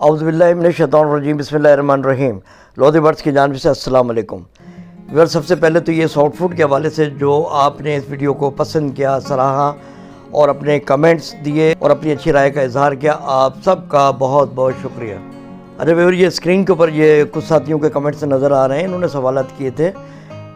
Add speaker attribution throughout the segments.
Speaker 1: औज़ुबिल्लाहि मिनश्शैतानिर्रजीम बिस्मिल्लाहिर्रहमानिर्रहीम। लोधी बर्ड्स की जानिब से अस्सलाम वालेकुम। व्यूअर, सबसे पहले तो ये सॉफ्ट फूड के हवाले से जो आपने इस वीडियो को पसंद किया, सराहा और अपने कमेंट्स दिए और अपनी अच्छी राय का इजहार किया, आप सबका बहुत बहुत शुक्रिया। अरे व्यूअर, ये स्क्रीन के ऊपर ये कुछ साथियों के कमेंट्स नज़र आ रहे हैं, इन्होंने सवालात किए थे,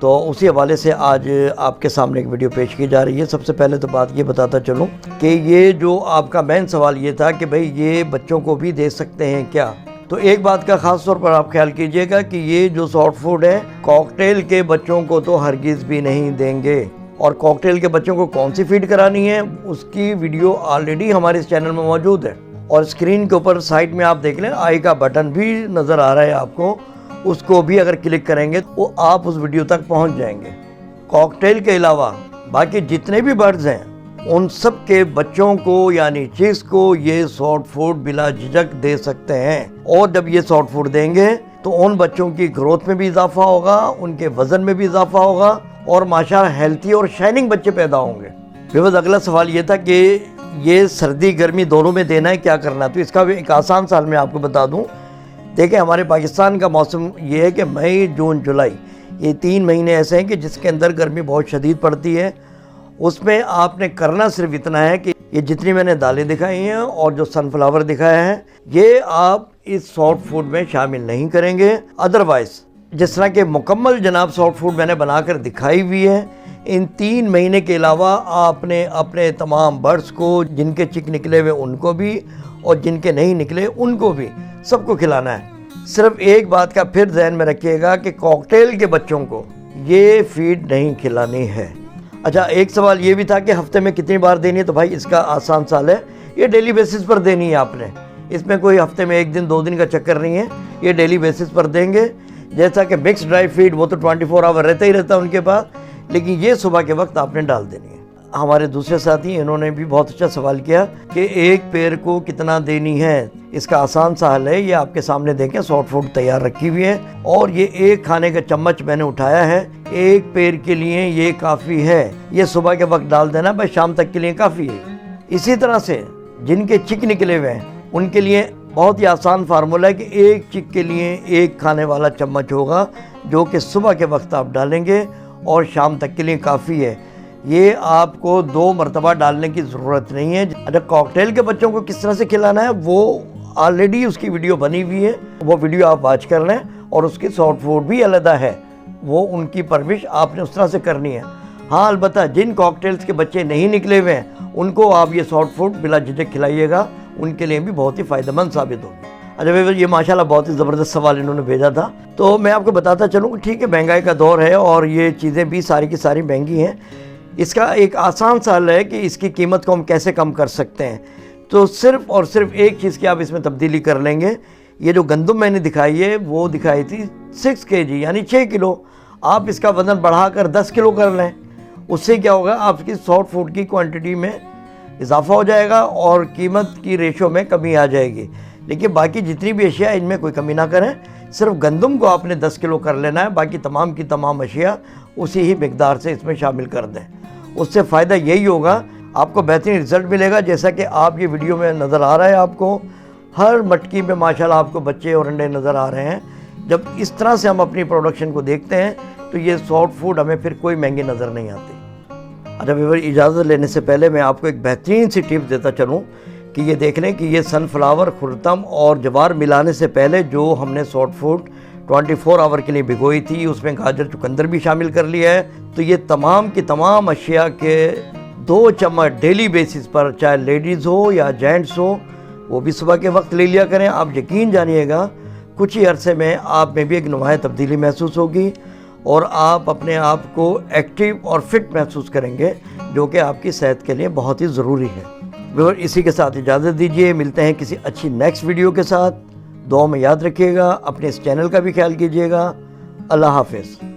Speaker 1: तो उसी हवाले से आज आपके सामने एक वीडियो पेश की जा रही है। सबसे पहले तो बात ये बताता चलूँ कि ये जो आपका मेन सवाल ये था कि भाई ये बच्चों को भी दे सकते हैं क्या। तो एक बात का ख़ास तौर पर आप ख्याल कीजिएगा कि ये जो सॉफ्ट फूड है कॉकटेल के बच्चों को तो हरगिज़ भी नहीं देंगे। और कॉकटेल के बच्चों को कौन सी फीड करानी है उसकी वीडियो ऑलरेडी हमारे इस चैनल में मौजूद है, और स्क्रीन के ऊपर साइड में आप देख लें आई का बटन भी नज़र आ रहा है आपको, उसको भी अगर क्लिक करेंगे तो आप उस वीडियो तक पहुंच जाएंगे। कॉकटेल के अलावा बाकी जितने भी बर्ड्स हैं उन सब के बच्चों को यानी चिक्स को ये सॉफ्ट फूड बिला झिझक दे सकते हैं। और जब ये सॉफ्ट फूड देंगे तो उन बच्चों की ग्रोथ में भी इजाफा होगा, उनके वजन में भी इजाफा होगा और माशाल्लाह हेल्थी और शाइनिंग बच्चे पैदा होंगे। बेबस अगला सवाल ये था कि ये सर्दी गर्मी दोनों में देना है, क्या करना है। तो इसका भी एक आसान साल मैं आपको बता दूं। देखिए, हमारे पाकिस्तान का मौसम ये है कि मई जून जुलाई ये 3 महीने ऐसे हैं कि जिसके अंदर गर्मी बहुत शदीद पड़ती है। उसमें आपने करना सिर्फ इतना है कि ये जितनी मैंने दालें दिखाई हैं और जो सनफ्लावर दिखाया है ये आप इस सॉफ्ट फूड में शामिल नहीं करेंगे। अदरवाइज़ जिस तरह के मुकम्मल जनाब सॉफ्ट फूड मैंने बनाकर दिखाई हुई है, इन 3 महीने के अलावा आपने अपने तमाम बर्ड्स को, जिनके चिक निकले हुए उनको भी और जिनके नहीं निकले उनको भी, सबको खिलाना है। सिर्फ एक बात का फिर ध्यान में रखिएगा कि कॉकटेल के बच्चों को ये फीड नहीं खिलानी है। अच्छा, एक सवाल ये भी था कि हफ्ते में कितनी बार देनी है। तो भाई इसका आसान साल है, ये डेली बेसिस पर देनी है आपने। इसमें कोई हफ्ते में 1 दिन 2 दिन का चक्कर नहीं है, ये डेली बेसिस पर देंगे। जैसा कि मिक्स ड्राई फीड वो तो 24 आवर रहता ही रहता है उनके पास, लेकिन ये सुबह के वक्त आपने डाल देनी है। हमारे दूसरे साथी इन्होंने भी बहुत अच्छा सवाल किया कि एक पेड़ को कितना देनी है। इसका आसान सा हल है, ये आपके सामने देखें सॉफ्ट फूड तैयार रखी हुई है और ये एक खाने का चम्मच मैंने उठाया है। एक पेड़ के लिए ये काफ़ी है, ये सुबह के वक्त डाल देना, बस शाम तक के लिए काफ़ी है। इसी तरह से जिनके चिक निकले हुए हैं उनके लिए बहुत ही आसान फार्मूला है कि एक चिक के लिए एक खाने वाला चम्मच होगा, जो कि सुबह के वक्त आप डालेंगे और शाम तक के लिए काफ़ी है। ये आपको 2 मरतबा डालने की ज़रूरत नहीं है। अच्छा, कॉकटेल के बच्चों को किस तरह से खिलाना है वो ऑलरेडी उसकी वीडियो बनी हुई है, वो वीडियो आप वॉच कर लें। और उसकी सॉफ्ट फूड भी अलहदा है, वो उनकी परवरिश आपने उस तरह से करनी है। हाँ, अलबत्ता जिन कॉकटेल्स के बच्चे नहीं निकले हुए हैं उनको आप ये सॉफ्ट फूड बिला झिझक खिलाइएगा, उनके लिए भी बहुत ही फ़ायदेमंद साबित होगी। अच्छा भाई, ये माशाल्लाह बहुत ही ज़बरदस्त सवाल इन्होंने भेजा था, तो मैं आपको बताता चलूँ कि ठीक है, महंगाई का दौर है और ये चीज़ें भी सारी की सारी महंगी हैं। इसका एक आसान सा हल है कि इसकी कीमत को हम कैसे कम कर सकते हैं। तो सिर्फ़ और सिर्फ एक चीज़ की आप इसमें तब्दीली कर लेंगे। ये जो गंदम मैंने दिखाई है वो दिखाई थी 6 kg यानी 6 किलो। आप इसका वज़न बढ़ाकर 10 किलो कर लें, उससे क्या होगा, आपकी सॉफ्ट फूड की क्वांटिटी में इजाफा हो जाएगा और कीमत की रेशो में कमी आ जाएगी। लेकिन बाकी जितनी भी अशिया इनमें कोई कमी ना करें, सिर्फ गंदम को आपने 10 किलो कर लेना है, बाकी तमाम की तमाम अशिया उसी ही मिकदार से इसमें शामिल कर दें। उससे फ़ायदा यही होगा, आपको बेहतरीन रिज़ल्ट मिलेगा। जैसा कि आप ये वीडियो में नज़र आ रहा है, आपको हर मटकी में माशाल्लाह आपको बच्चे और अंडे नज़र आ रहे हैं। जब इस तरह से हम अपनी प्रोडक्शन को देखते हैं तो ये सॉफ्ट फूड हमें फिर कोई महंगी नज़र नहीं आती। अच्छा व्यूअर, इजाज़त लेने से पहले मैं आपको एक बेहतरीन सी टिप्स देता चलूँ कि ये देख लें कि ये सनफ्लावर, खुर्तम और जवार मिलाने से पहले जो हमने सॉफ्ट फूड 24 आवर के लिए भिगोई थी, उसमें गाजर चुकंदर भी शामिल कर लिया है। तो ये तमाम की तमाम अशिया के 2 चम्मच डेली बेसिस पर, चाहे लेडीज़ हो या जेंट्स हो, वो भी सुबह के वक्त ले लिया करें। आप यकीन जानिएगा कुछ ही अरसे में आप में भी एक नुमाया तब्दीली महसूस होगी और आप अपने आप को एक्टिव और फिट महसूस करेंगे, जो कि आपकी सेहत के लिए बहुत ही ज़रूरी है। व्यूअर, इसी के साथ इजाज़त दीजिए, मिलते हैं किसी अच्छी नेक्स्ट वीडियो के साथ। दुआ में याद रखिएगा, अपने इस चैनल का भी ख्याल कीजिएगा। अल्लाह हाफ़िज़।